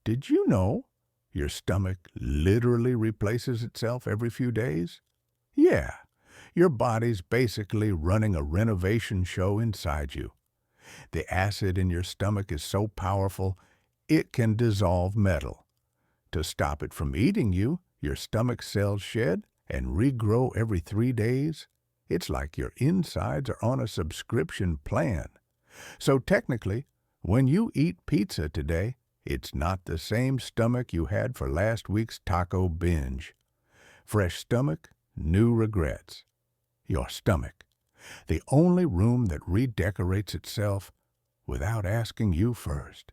Did you know your stomach literally replaces itself every few days? Yeah, your body's basically running a renovation show inside you. The acid in your stomach is so powerful, it can dissolve metal. To stop it from eating you, your stomach cells shed and regrow every 3 days. It's like your insides are on a subscription plan. So technically, when you eat pizza today, it's not the same stomach you had for last week's taco binge. Fresh stomach, new regrets. Your stomach, the only room that redecorates itself without asking you first.